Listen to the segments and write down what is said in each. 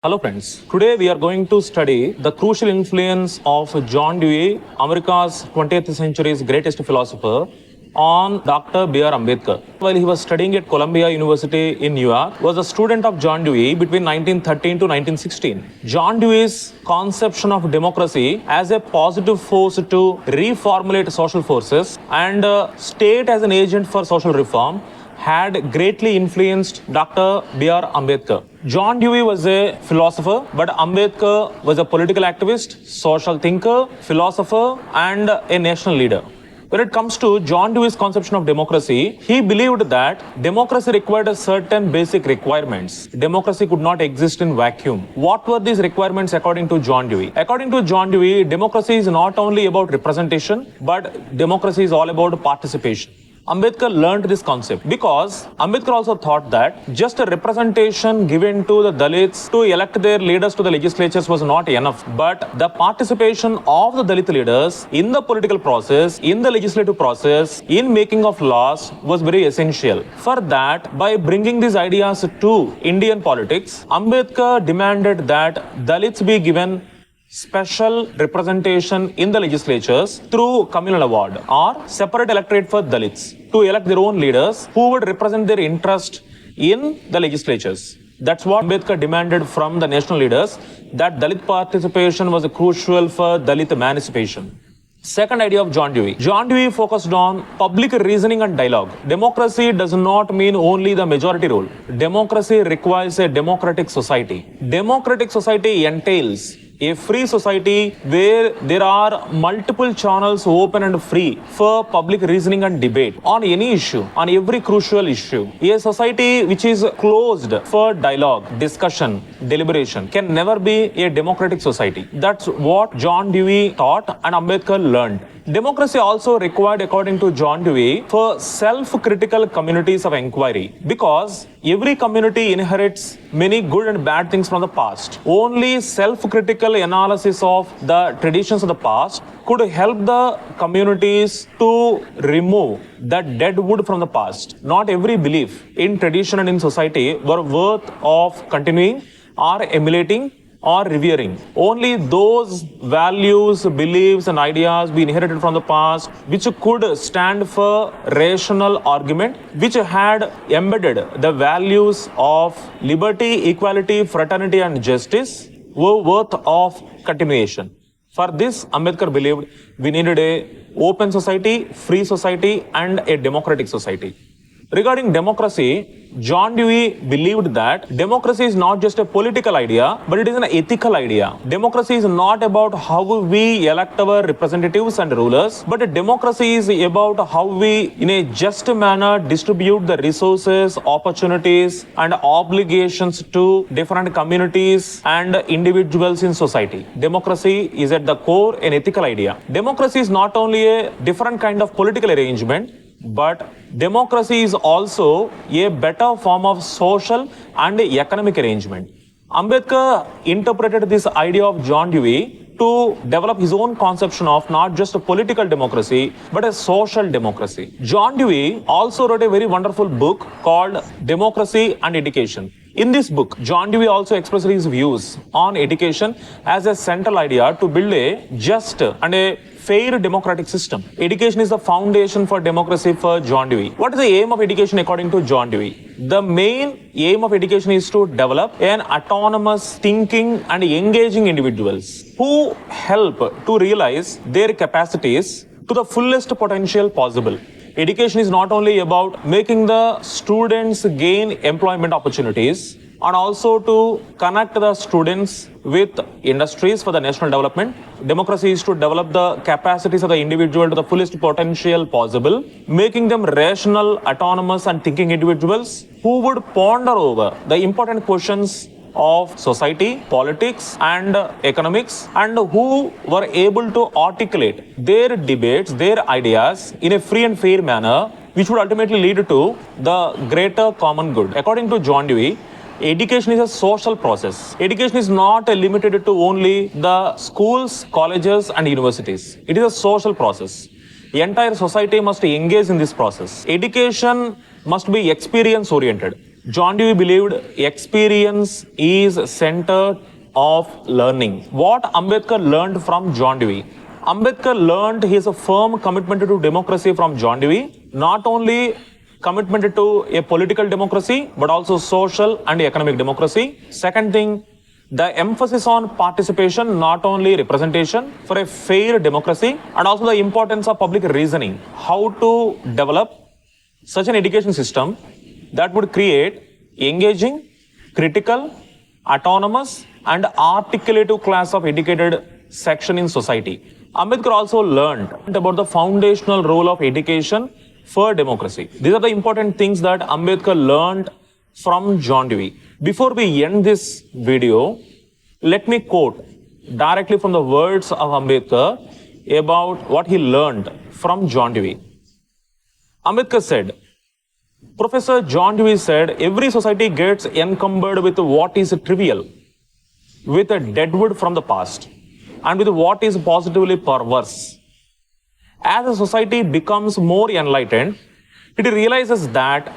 Hello friends, today we are going to study the crucial influence of John Dewey, America's 20th century's greatest philosopher, on Dr. B.R. Ambedkar. While he was studying at Columbia University in New York, was a student of John Dewey between 1913 to 1916. John Dewey's conception of democracy as a positive force to reformulate social forces and state as an agent for social reform had greatly influenced Dr. B.R. Ambedkar. John Dewey was a philosopher, but Ambedkar was a political activist, social thinker, philosopher, and a national leader. When it comes to John Dewey's conception of democracy, he believed that democracy required certain basic requirements. Democracy could not exist in vacuum. What were these requirements according to John Dewey? According to John Dewey, democracy is not only about representation, but democracy is all about participation. Ambedkar learned this concept because Ambedkar also thought that just a representation given to the Dalits to elect their leaders to the legislatures was not enough, but the participation of the Dalit leaders in the political process, in the legislative process, in making of laws was very essential. For that, by bringing these ideas to Indian politics, Ambedkar demanded that Dalits be given special representation in the legislatures through communal award or separate electorate for Dalits to elect their own leaders who would represent their interest in the legislatures. That's what Ambedkar demanded from the national leaders, that Dalit participation was crucial for Dalit emancipation. Second idea of John Dewey. John Dewey focused on public reasoning and dialogue. Democracy does not mean only the majority rule. Democracy requires a democratic society. Democratic society entails a free society where there are multiple channels open and free for public reasoning and debate on any issue, on every crucial issue. A society which is closed for dialogue, discussion, deliberation can never be a democratic society. That's what John Dewey taught and Ambedkar learned. Democracy also required, according to John Dewey, for self-critical communities of inquiry, because every community inherits many good and bad things from the past. Only self-critical analysis of the traditions of the past could help the communities to remove that dead wood from the past. Not every belief in tradition and in society were worth of continuing or emulating or revering. Only those values, beliefs, and ideas we inherited from the past, which could stand for rational argument, which had embedded the values of liberty, equality, fraternity, and justice, were worth of continuation. For this, Ambedkar believed we needed a open society, free society, and a democratic society. Regarding democracy, John Dewey believed that democracy is not just a political idea, but it is an ethical idea. Democracy is not about how we elect our representatives and rulers, but democracy is about how we, in a just manner, distribute the resources, opportunities, and obligations to different communities and individuals in society. Democracy is at the core an ethical idea. Democracy is not only a different kind of political arrangement, but democracy is also a better form of social and economic arrangement. Ambedkar interpreted this idea of John Dewey to develop his own conception of not just a political democracy, but a social democracy. John Dewey also wrote a very wonderful book called Democracy and Education. In this book, John Dewey also expressed his views on education as a central idea to build a just and a fair democratic system. Education is the foundation for democracy for John Dewey. What is the aim of education according to John Dewey? The main aim of education is to develop an autonomous thinking and engaging individuals who help to realize their capacities to the fullest potential possible. Education is not only about making the students gain employment opportunities, and also to connect the students with industries for the national development. Democracy is to develop the capacities of the individual to the fullest potential possible, making them rational, autonomous, and thinking individuals who would ponder over the important questions of society, politics, and economics, and who were able to articulate their debates, their ideas in a free and fair manner, which would ultimately lead to the greater common good. According to John Dewey, education is a social process. Education is not limited to only the schools, colleges, and universities. It is a social process. The entire society must engage in this process. Education must be experience oriented. John Dewey believed experience is center of learning. What Ambedkar learned from John Dewey? Ambedkar learned his firm commitment to democracy from John Dewey, not only commitment to a political democracy, but also social and economic democracy. Second thing, the emphasis on participation, not only representation, for a fair democracy, and also the importance of public reasoning. How to develop such an education system that would create engaging, critical, autonomous, and articulative class of educated section in society. Ambedkar also learned about the foundational role of education for democracy. These are the important things that Ambedkar learned from John Dewey. Before we end this video, let me quote directly from the words of Ambedkar about what he learned from John Dewey. Ambedkar said, Professor John Dewey said, every society gets encumbered with what is trivial, with a deadwood from the past, and with what is positively perverse. As a society becomes more enlightened, it realizes that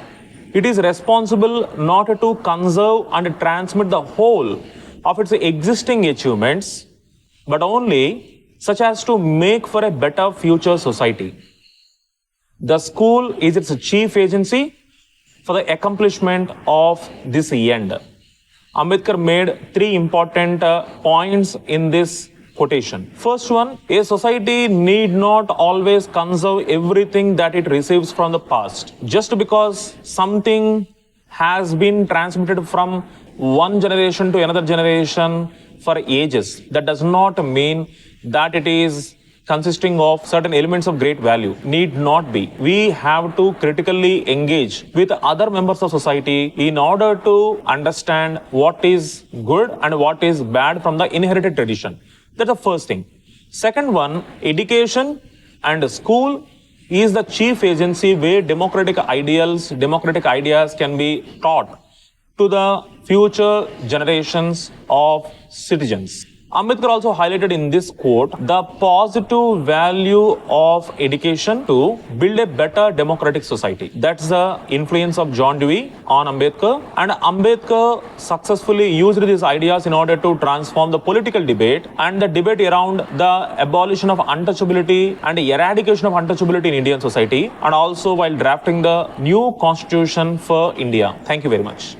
it is responsible not to conserve and transmit the whole of its existing achievements, but only such as to make for a better future society. The school is its chief agency for the accomplishment of this end. Ambedkar made three important points in this quotation. First one, a society need not always conserve everything that it receives from the past. Just because something has been transmitted from one generation to another generation for ages, that does not mean that it is consisting of certain elements of great value. Need not be. We have to critically engage with other members of society in order to understand what is good and what is bad from the inherited tradition. That's the first thing. Second one, education and school is the chief agency where democratic ideals, democratic ideas can be taught to the future generations of citizens. Ambedkar also highlighted in this quote the positive value of education to build a better democratic society. That's the influence of John Dewey on Ambedkar, and Ambedkar successfully used these ideas in order to transform the political debate and the debate around the abolition of untouchability and eradication of untouchability in Indian society, and also while drafting the new constitution for India. Thank you very much.